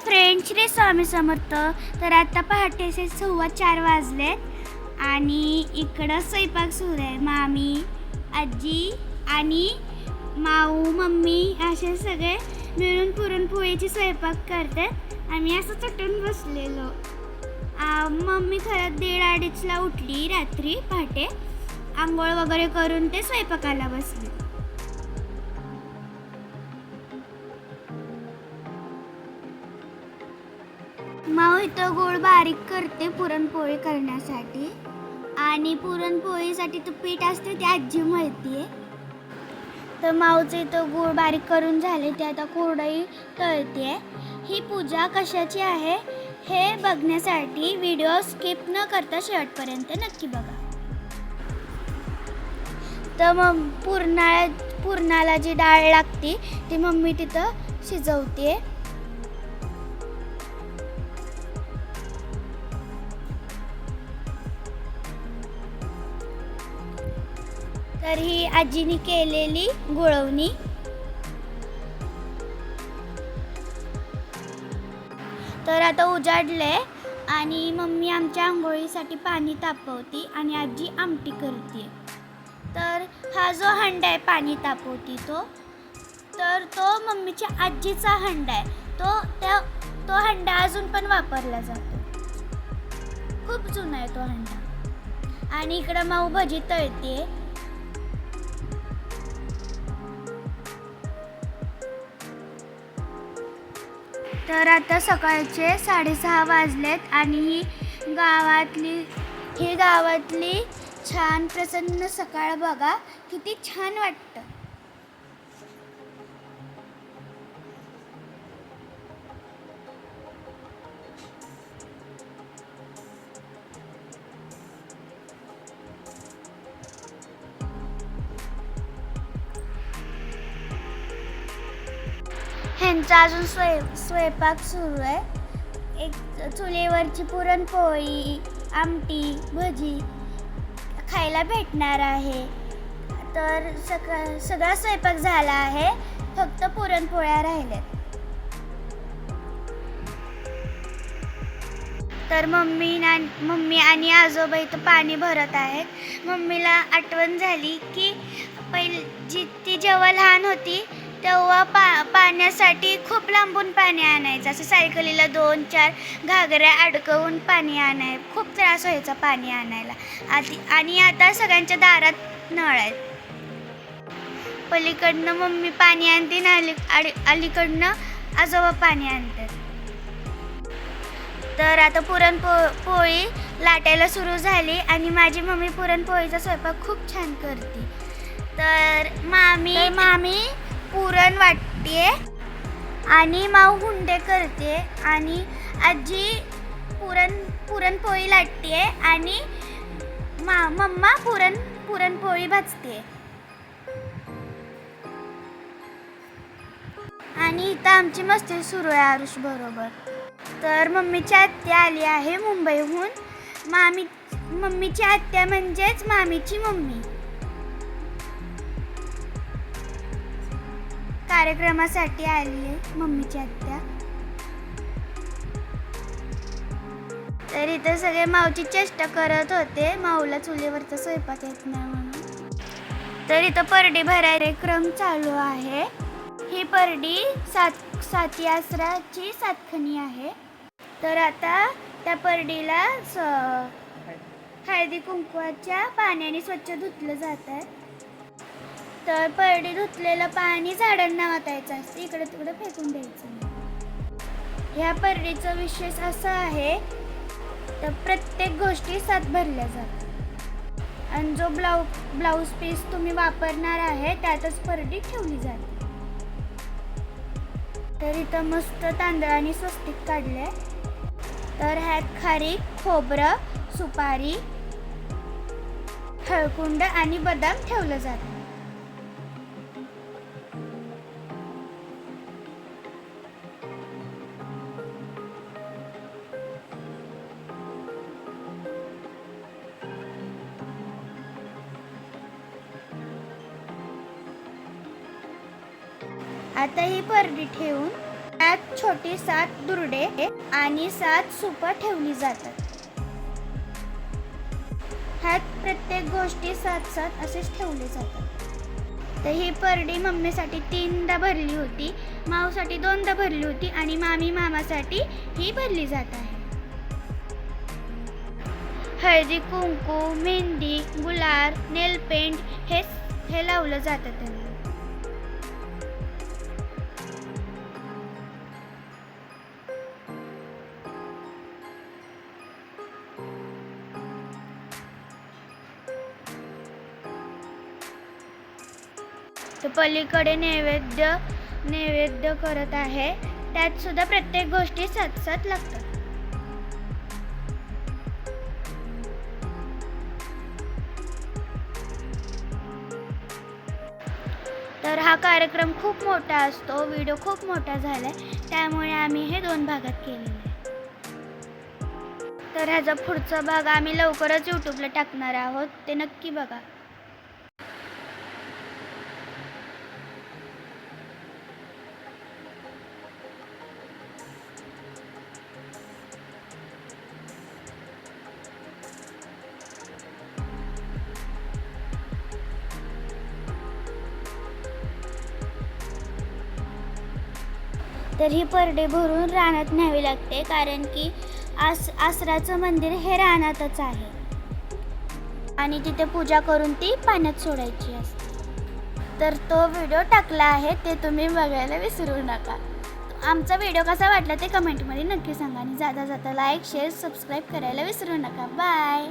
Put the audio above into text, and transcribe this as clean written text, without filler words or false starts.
Friend Shri Swami Samarth. तर आता पहाटेचे 4:15 वाजलेत आणि इकडं स्वयंपाक सुरू आहे. मामी, आजी आणि माऊ, मम्मी असे सगळे मिळून पुरणपोळीची स्वयंपाक करतात. आम्ही असं चटून बसलेलो. मम्मी खरं 1:30-2:30ला उठली रात्री पहाटे. आंघोळ वगैरे करून ते स्वयंपाकाला बसले. माऊ इथं गूळ बारीक करते पुरणपोळी करण्यासाठी आणि पुरणपोळीसाठी तर पीठ असते ते आजी मळते. तर माऊचं इथं गूळ बारीक करून झाले ते आता कुरडई तळते. ही पूजा कशाची आहे हे बघण्यासाठी व्हिडिओ स्किप न करता शेवटपर्यंत नक्की बघा. तर मग पुरणाला जी डाळ लागते ती मम्मी तिथं शिजवते. तर ही आजीने केलेली गुळवणी. तर आता उजाडले आणि मम्मी आमच्या आंघोळीसाठी पाणी तापवती आणि आजी आमटी करते. तर हा जो हंडा आहे पाणी तापवती तो मम्मीच्या आजीचा हंडा आहे. तो हंडा अजून पण वापरला जातो. खूप जुना आहे तो हंडा. आणि इकडं माऊ भजी तळते. तर आता सकाळचे 6:30 वाजलेत आणि ही गावातली छान प्रसन्न सकाळ बघा किती छान वाटतं. ह्यांचा अजून स्वयंपाक सुरू आहे. एक चुलीवरची पुरणपोळी, आमटी, भजी खायला भेटणार आहे. तर सगळा स्वयंपाक झाला आहे, फक्त पुरणपोळ्या राहिल्यात. तर मम्मी आणि आजोबा इथं पाणी भरत आहेत. मम्मीला आठवण झाली की ती जेव्हा लहान होती तेव्हा पाण्यासाठी खूप लांबून पाणी आणायचं. असं सायकलीला 2-4 घागऱ्या अडकवून पाणी खूप त्रास व्हायचा पाणी आणायला. आणि आता सगळ्यांच्या दारात नळ आहेत. पलीकडनं मम्मी पाणी आणते आणि अलीकडनं आजोबा पाणी आणतात. तर आता पुरणपोळी लाटायला सुरू झाली आणि माझी मम्मी पुरणपोळीचा स्वयंपाक खूप छान करते. तर मामी पुरण वाटते आणि माऊ हुंडे करते आणि आजी पुरणपोळी लाटते आणि मम्मा पुरणपोळी भाजते. आणि इथं आमची मस्ती सुरू आहे आरुष बरोबर. तर मम्मीची आत्या आली आहे मुंबईहून. मम्मीची आत्या म्हणजेच मामीची मम्मी. कार्यक्रमासाठी आली आहे मम्मीची आत्या. तर इथं सगळे माऊची चेष्टा करत होते, माऊला चुलीवरचा स्वयंपाक येत नाही म्हणून. तर इथं परडी भरायचा क्रम चालू आहे. ही परडी साती आसराची सातखणी आहे. तर आता त्या परडीला हळदी कुंकवाच्या पाण्याने स्वच्छ धुतलं जात आहे. तर परडी धुतलेलं पाणी झाडांना वाटायचं असतं, इकडे तिकडे फेकून द्यायचं नाही. ह्या परडीचा विशेष असा आहे तर प्रत्येक गोष्टी सात भरल्या जातात आणि जो ब्लाऊज पीस तुम्ही वापरणार आहे त्यातच परडी ठेवली जाते. तर इथं मस्त तांदळाने स्वस्तिक काढले. तर ह्यात खारीक, खोबरं, सुपारी, हळकुंड आणि बदाम ठेवलं जातं. आता ही परडी ठेवून त्यात छोटी 7 दुर्डे आणि 7 सुपं ठेवली जातात. ह्यात प्रत्येक गोष्टी 7-7 असेच ठेवले जातात. तर ही परडी मम्मीसाठी 3दा भरली होती, माऊसाठी 2दा भरली होती आणि मामी मामासाठी ही भरली जात आहे. हळदी कुंकू, मेहंदी, गुलाल, नेल पेंट हे लावलं जातं त्यांना. तर पलीकडे नैवेद्य करत आहे. त्यात सुद्धा प्रत्येक गोष्टी 7-7 लागतात. तर हा कार्यक्रम खूप मोठा असतो, व्हिडिओ खूप मोठा झालाय, त्यामुळे आम्ही हे 2 भागात केलेले आहे. तर ह्याचा पुढचा भाग आम्ही लवकरच यूट्यूबला टाकणार आहोत, ते नक्की बघा. तर ही परडी भरून रानात न्यावी लागते, कारण की आसराचं मंदिर हे रानातच आहे आणि तिथे पूजा करून ती पाण्यात सोडायची असते. तर तो व्हिडिओ टाकला आहे, ते तुम्ही बघायला विसरू नका. आमचा व्हिडिओ कसा वाटला ते कमेंटमध्ये नक्की सांगा आणि जाता लाईक, शेअर, सबस्क्राईब करायला विसरू नका. बाय.